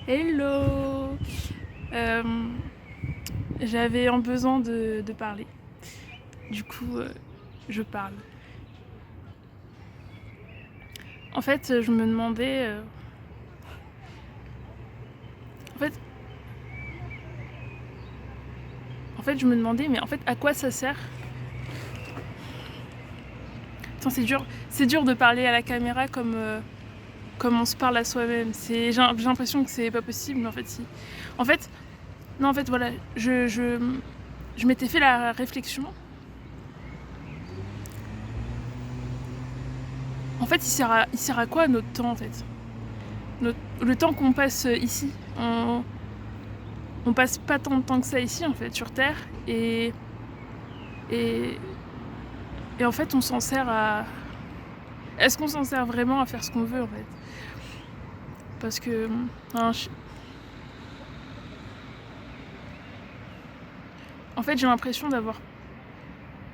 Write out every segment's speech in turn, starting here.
Hello. J'avais un besoin de parler. Du coup, je parle. En fait, je me demandais... En fait, je me demandais, mais en fait, à quoi ça sert? Attends, c'est dur de parler à la caméra comme on se parle à soi-même. J'ai l'impression que c'est pas possible, mais en fait, si. En fait, non, en fait, voilà, je m'étais fait la réflexion. En fait, il sert à quoi notre temps, en fait? Le temps qu'on passe ici. On passe pas tant de temps que ça ici, en fait, sur Terre. Et en fait, on s'en sert à... Est-ce qu'on s'en sert vraiment à faire ce qu'on veut, en fait? Parce que... En fait, j'ai l'impression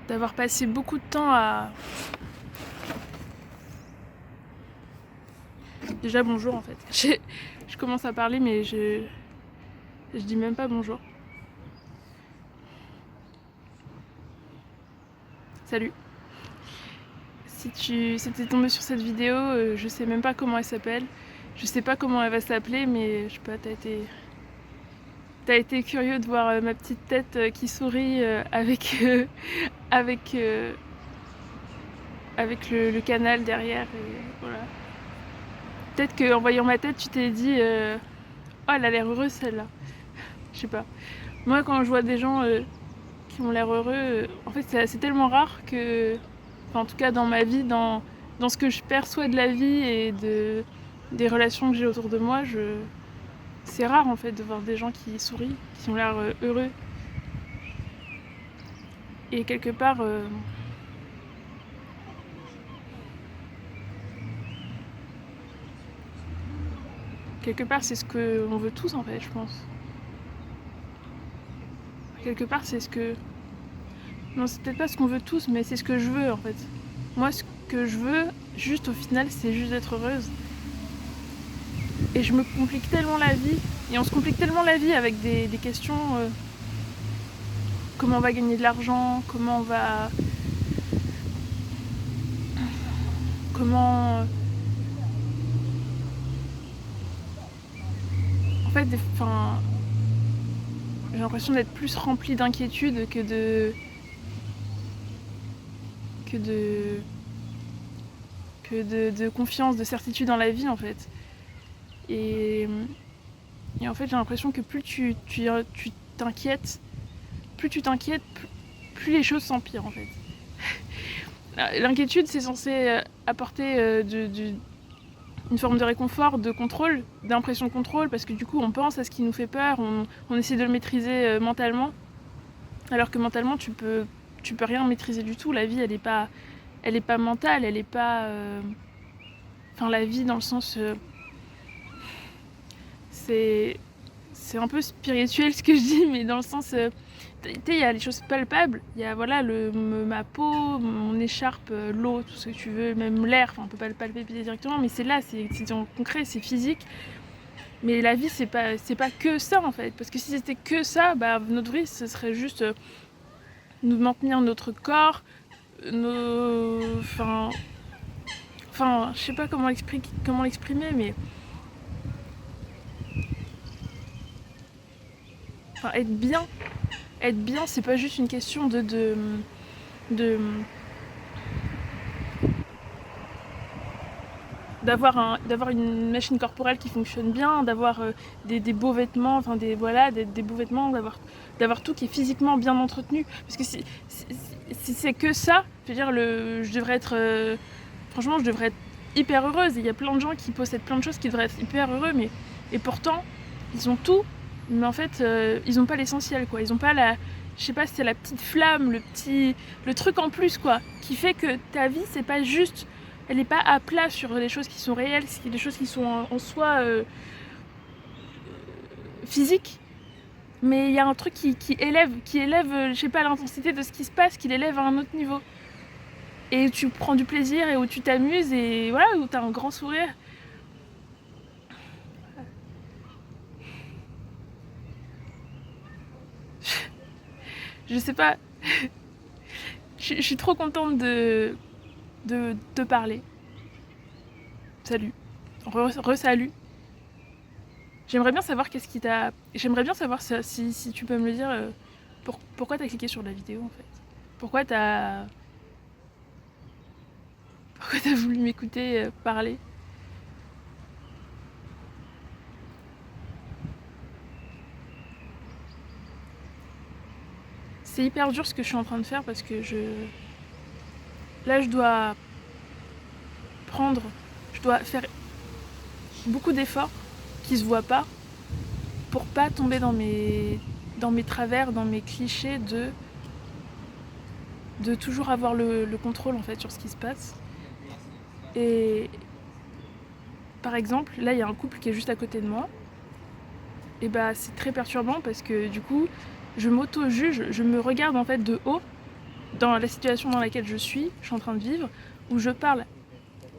d'avoir passé beaucoup de temps à... Déjà, bonjour, en fait. Je commence à parler, mais je dis même pas bonjour. Salut. Si t'es tombé sur cette vidéo, je sais même pas comment elle s'appelle. Je sais pas comment elle va s'appeler, mais je sais pas, t'as été curieux de voir ma petite tête qui sourit avec le canal derrière. Et voilà. Peut-être qu'en voyant ma tête, tu t'es dit oh, elle a l'air heureuse celle-là. Je sais pas. Moi, quand je vois des gens qui ont l'air heureux, en fait, c'est tellement rare que... Enfin, en tout cas, dans ma vie, dans ce que je perçois de la vie et des relations que j'ai autour de moi, c'est rare, en fait, de voir des gens qui sourient, qui ont l'air heureux. Et quelque part... Quelque part, c'est ce qu'on veut tous, en fait, je pense. Quelque part, c'est ce que... Non, c'est peut-être pas ce qu'on veut tous, mais c'est ce que je veux, en fait. Moi, ce que je veux, juste au final, c'est juste d'être heureuse. Et je me complique tellement la vie, et on se complique tellement la vie avec des questions... comment on va gagner de l'argent, comment on va... Comment... En fait, j'ai l'impression d'être plus remplie d'inquiétude que de confiance, de certitude dans la vie, en fait. Et en fait, j'ai l'impression que plus tu t'inquiètes, plus les choses s'empirent, en fait. L'inquiétude, c'est censé apporter une forme de réconfort, de contrôle, d'impression de contrôle, parce que du coup, on pense à ce qui nous fait peur, on essaie de le maîtriser mentalement, alors que mentalement, tu peux rien maîtriser du tout. La vie, elle est pas mentale, elle est pas... Enfin, la vie, dans le sens... c'est un peu spirituel ce que je dis, mais dans le sens... il y a les choses palpables, il y a voilà, ma peau, mon écharpe, l'eau, tout ce que tu veux, même l'air, enfin on peut pas le palper directement, mais c'est là, c'est en concret, c'est physique. Mais la vie, c'est pas que ça, en fait, parce que si c'était que ça, bah, notre vie, ce serait juste nous maintenir notre corps, enfin, je sais pas comment l'exprimer, mais enfin, être bien, c'est pas juste une question de d'avoir une machine corporelle qui fonctionne bien, d'avoir des beaux vêtements, enfin des beaux vêtements, d'avoir tout qui est physiquement bien entretenu. Parce que si c'est que ça, je veux dire, je devrais être franchement, je devrais être hyper heureuse. Et il y a plein de gens qui possèdent plein de choses qui devraient être hyper heureux, mais et pourtant ils ont tout, mais en fait ils ont pas l'essentiel, quoi. Ils ont pas la... Je sais pas si c'est la petite flamme, le truc en plus, quoi, qui fait que ta vie, c'est pas juste... Elle n'est pas à plat sur les choses qui sont réelles, des choses qui sont en soi physiques, mais il y a un truc qui élève, je sais pas, l'intensité de ce qui se passe, qui l'élève à un autre niveau. Et tu prends du plaisir et où tu t'amuses et voilà, où tu as un grand sourire. je sais pas. Je suis trop contente de te parler. Salut. Re-salut. J'aimerais bien savoir qu'est-ce qui t'a... J'aimerais bien savoir si tu peux me le dire, pourquoi t'as cliqué sur la vidéo en fait. Pourquoi t'as voulu m'écouter parler. C'est hyper dur ce que je suis en train de faire parce que là je dois faire beaucoup d'efforts qui se voient pas pour pas tomber dans mes travers, dans mes clichés de toujours avoir le contrôle en fait sur ce qui se passe. Et par exemple, là il y a un couple qui est juste à côté de moi. Et bah c'est très perturbant parce que du coup, je m'auto-juge, je me regarde en fait de haut dans la situation dans laquelle je suis en train de vivre, où je parle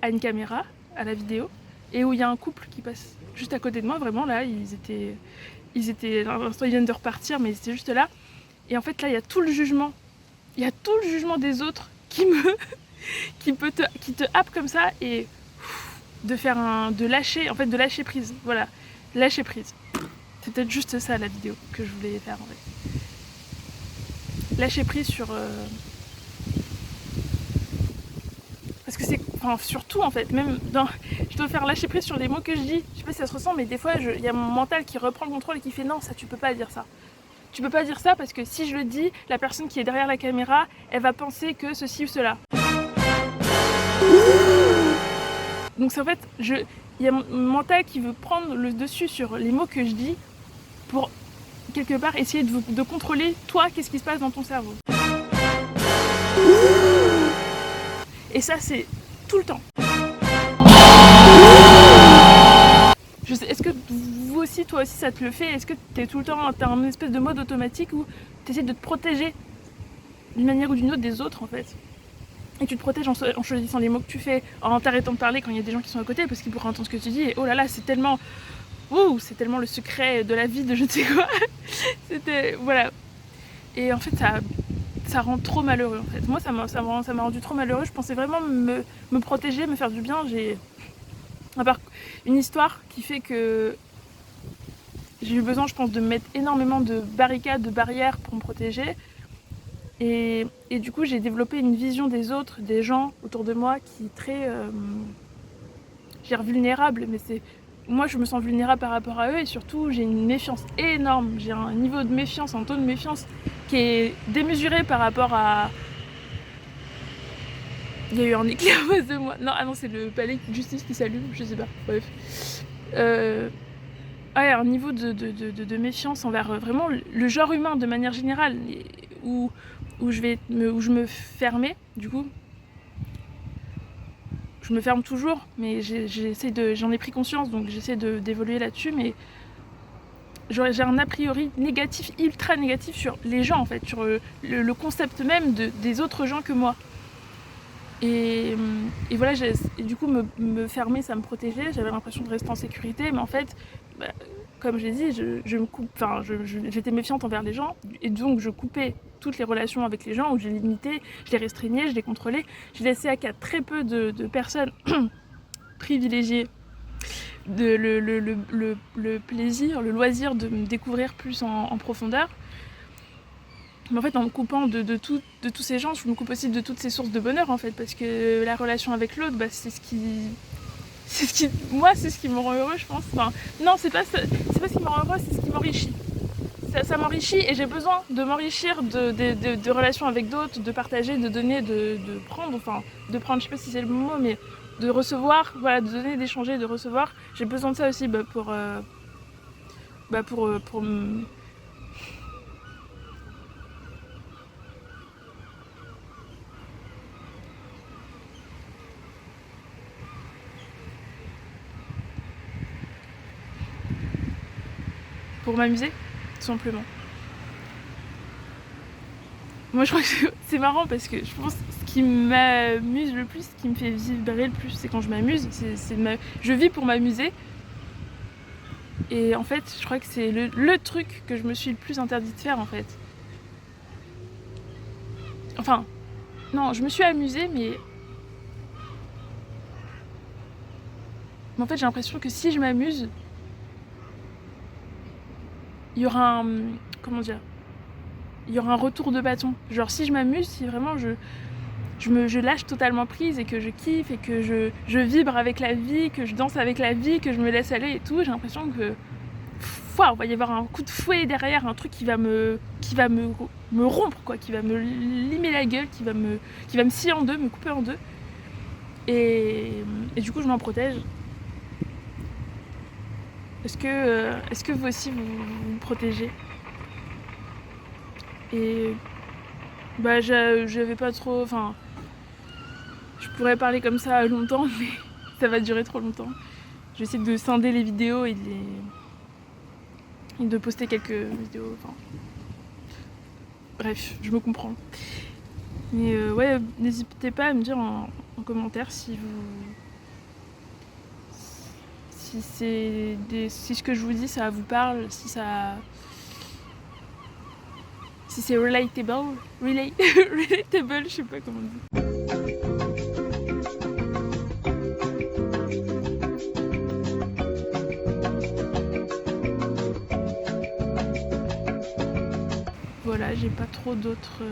à une caméra, à la vidéo, et où il y a un couple qui passe juste à côté de moi, vraiment là, ils étaient, à l'instant ils viennent de repartir, mais ils étaient juste là. Et en fait là, il y a tout le jugement des autres qui te happe comme ça et de lâcher prise, voilà, lâcher prise. C'est peut-être juste ça la vidéo que je voulais faire en fait. Lâcher prise sur... Parce que c'est... Enfin, surtout en fait, même dans... Je dois faire lâcher prise sur les mots que je dis. Je sais pas si ça se ressent, mais des fois, il y a mon mental qui reprend le contrôle et qui fait non, ça tu peux pas dire ça. Tu peux pas dire ça parce que si je le dis, la personne qui est derrière la caméra, elle va penser que ceci ou cela. Donc c'est en fait, il y a mon mental qui veut prendre le dessus sur les mots que je dis pour quelque part essayer de contrôler toi, qu'est-ce qui se passe dans ton cerveau. Et ça c'est tout le temps. Je sais, est-ce que vous aussi, toi aussi ça te le fait? Est-ce que t'es tout le temps, t'as un espèce de mode automatique où t'essaies de te protéger d'une manière ou d'une autre des autres en fait? Et tu te protèges en choisissant les mots que tu fais, en t'arrêtant de parler quand il y a des gens qui sont à côté parce qu'ils pourraient entendre ce que tu dis et oh là là c'est tellement le secret de la vie de je ne sais quoi. C'était... Voilà. Et en fait ça rend trop malheureux en fait. Moi ça m'a rendu trop malheureux. Je pensais vraiment me protéger, me faire du bien. J'ai à part une histoire qui fait que j'ai eu besoin je pense de mettre énormément de barricades, de barrières pour me protéger. Et du coup j'ai développé une vision des autres, des gens autour de moi qui est très vulnérable, mais c'est... Moi je me sens vulnérable par rapport à eux et surtout j'ai une méfiance énorme, j'ai un niveau de méfiance, un taux de méfiance qui est démesuré par rapport à... Il y a eu un éclair en face de moi. Non, ah non, c'est le palais de justice qui s'allume, je sais pas, bref. Ouais, un niveau de méfiance envers vraiment le genre humain de manière générale, où je me fermais, du coup. Je me ferme toujours, mais j'en ai pris conscience, donc j'essaie d'évoluer là-dessus, mais j'ai un a priori négatif, ultra négatif sur les gens en fait, sur le concept même des autres gens que moi. Et voilà, et du coup me fermer, ça me protégeait, j'avais l'impression de rester en sécurité, mais en fait, bah, comme j'ai dit, j'étais méfiante envers les gens, et donc je coupais toutes les relations avec les gens, où je les limitais, je les restreignais, je les contrôlais, je laissais qu'à très peu de personnes privilégiées le plaisir, le loisir de me découvrir plus en profondeur. Mais en fait, en me coupant de tous ces gens, je me coupe aussi de toutes ces sources de bonheur en fait, parce que la relation avec l'autre, bah, c'est ce qui me rend heureux, je pense. Enfin, non, c'est pas ce qui me rend heureux, c'est ce qui m'enrichit. Ça m'enrichit et j'ai besoin de m'enrichir de relations avec d'autres, de partager, de donner, de prendre, je sais pas si c'est le mot, mais de recevoir, voilà, de donner, d'échanger, de recevoir. J'ai besoin de ça aussi pour m'amuser, tout simplement. Moi je crois que c'est marrant parce que je pense que ce qui m'amuse le plus, ce qui me fait vibrer le plus, c'est quand je m'amuse. Je vis pour m'amuser. Et en fait, je crois que c'est le truc que je me suis le plus interdit de faire en fait. Enfin, non, je me suis amusée, mais en fait j'ai l'impression que si je m'amuse, il y aura un... comment dire, il y aura un retour de bâton. Genre si je m'amuse, si vraiment je lâche totalement prise et que je kiffe et que je vibre avec la vie, que je danse avec la vie, que je me laisse aller et tout, j'ai l'impression que il va y avoir un coup de fouet derrière, un truc qui va me rompre, quoi, qui va me limer la gueule, qui va me scier en deux, me couper en deux. Et du coup je m'en protège. Est-ce que vous aussi vous protégez? Et bah j'avais pas trop... Enfin, je pourrais parler comme ça longtemps, mais ça va durer trop longtemps. Je vais essayer de scinder les vidéos et de poster quelques vidéos. Enfin, bref, je me comprends. Mais ouais, n'hésitez pas à me dire en commentaire si si ce que je vous dis ça vous parle, si c'est relatable, relatable, je sais pas comment on dit. Voilà, j'ai pas trop d'autres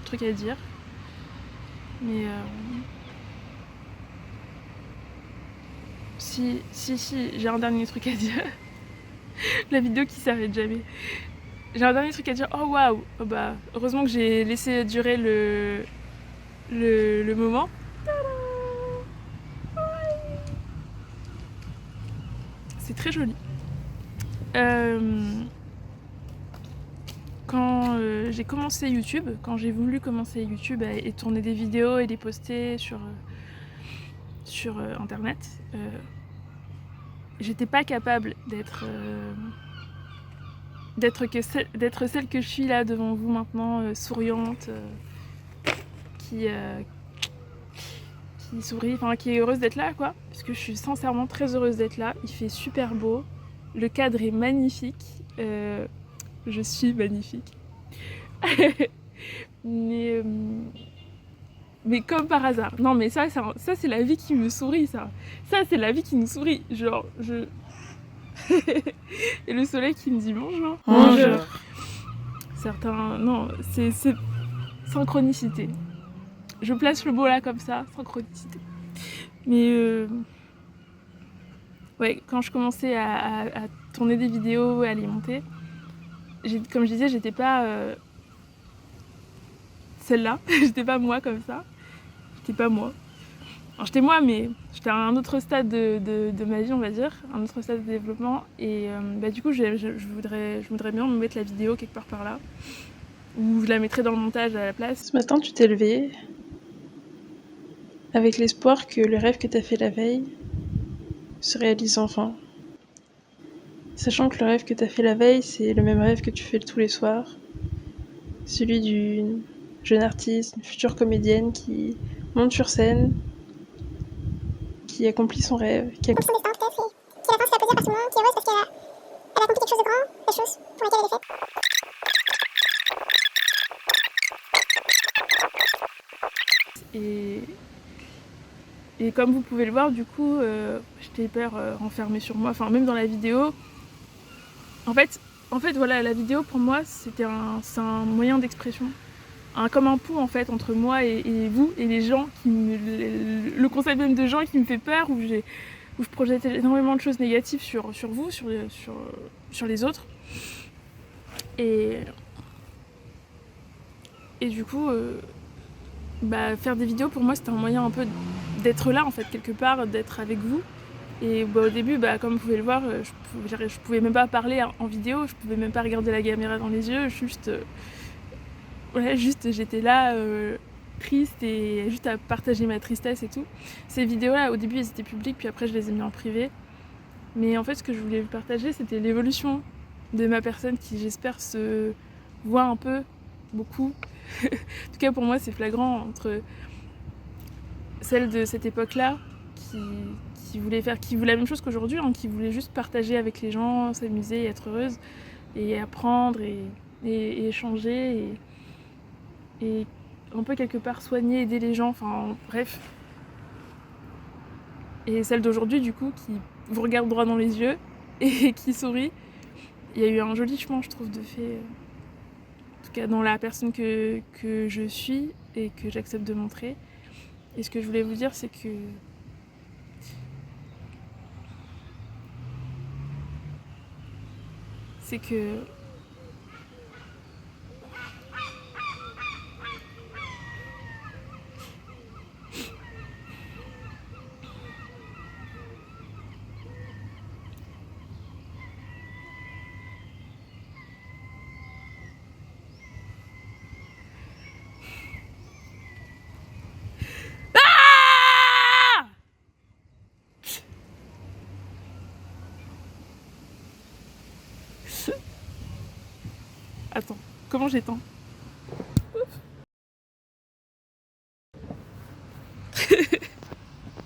trucs à dire. Mais si, j'ai un dernier truc à dire. La vidéo qui s'arrête jamais. J'ai un dernier truc à dire. Oh waouh! Oh bah, heureusement que j'ai laissé durer le moment. C'est très joli. Quand j'ai commencé YouTube, quand j'ai voulu commencer YouTube et tourner des vidéos et les poster sur internet, j'étais pas capable d'être celle que je suis là devant vous maintenant, souriante, qui sourit, enfin qui est heureuse d'être là, quoi, parce que je suis sincèrement très heureuse d'être là. Il fait super beau, le cadre est magnifique, je suis magnifique. Mais comme par hasard. Non mais ça c'est la vie qui me sourit, ça c'est la vie qui nous sourit. Genre et le soleil qui me dit bonjour. Bonjour. Certains... Non, c'est synchronicité. Je place le mot là comme ça, synchronicité. Mais ouais, quand je commençais à tourner des vidéos et à les monter, comme je disais, j'étais pas celle-là. J'étais pas moi comme ça. J'étais pas moi. Alors j'étais moi, mais j'étais à un autre stade de ma vie, on va dire, un autre stade de développement. Et bah, du coup, je voudrais bien me mettre la vidéo quelque part par là, ou je la mettrais dans le montage à la place. Ce matin, tu t'es levé avec l'espoir que le rêve que t'as fait la veille se réalise enfin. Sachant que le rêve que t'as fait la veille, c'est le même rêve que tu fais tous les soirs. Celui d'une jeune artiste, une future comédienne qui monte sur scène, qui accomplit son rêve, qui accomplit son destin peut-être, et qui attend se faire plaisir par tout le monde, qui est heureuse parce qu'elle a accompli quelque chose de grand, la chose pour laquelle elle est faite. Et comme vous pouvez le voir, du coup, j'étais hyper renfermée sur moi. Enfin, même dans la vidéo. En fait, voilà, la vidéo pour moi, c'est un moyen d'expression. Comme un pont en fait entre moi et vous et les gens le concept même de gens qui me fait peur, où je projette énormément de choses négatives sur vous, sur les autres. Et du coup, bah, faire des vidéos pour moi c'était un moyen un peu d'être là en fait quelque part, d'être avec vous. Et bah, au début, bah, comme vous pouvez le voir, je pouvais même pas parler en vidéo, je pouvais même pas regarder la caméra dans les yeux, juste j'étais là triste et juste à partager ma tristesse et tout. Ces vidéos là au début elles étaient publiques, puis après je les ai mis en privé. Mais en fait ce que je voulais partager c'était l'évolution de ma personne qui j'espère se voit un peu, beaucoup. En tout cas pour moi c'est flagrant entre celle de cette époque là qui voulait la même chose qu'aujourd'hui, hein, qui voulait juste partager avec les gens, s'amuser et être heureuse, et apprendre et échanger et un peu quelque part soigner, aider les gens, enfin bref. Et celle d'aujourd'hui du coup qui vous regarde droit dans les yeux et qui sourit. Il y a eu un joli chemin je trouve de fait, en tout cas dans la personne que je suis et que j'accepte de montrer. Et ce que je voulais vous dire c'est que Attends, comment j'éteins?